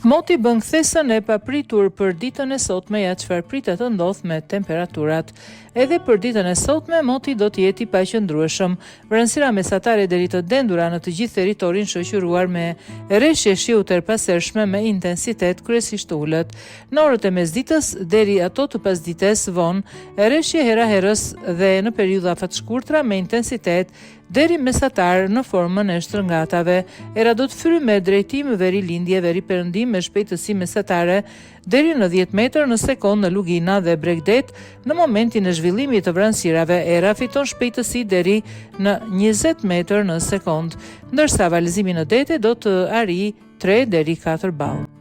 Moti bën kthesën e papritur për ditën e sotme, ja çfarë pritet të ndodh me temperaturat. Edhe për ditën e sotme, moti do të jetë i paqëndrueshëm. Vranësira mesatare deri të dendura në të gjithë territorin, shoqëruar me rreshje shiu të erpasërshme me intensitet kryesisht ulët. Në orët e mesditës deri ato të pasdites vonë, rreshje hera-herës dhe në periudha fatshkurtra me intensitet deri mesatar në formën e shtrëngatave. Era do të fryjë me drejtim veri lindje, veri perëndim me shpejtësi mesatare deri në 10 metër në sekond në Lugina dhe Bregdet. Në momentin e zhvillimit të vranësirave, era fiton shpejtësi deri në 20 metër në sekond, ndërsa valëzimi në dete do të arrijë 3 deri 4 ballë.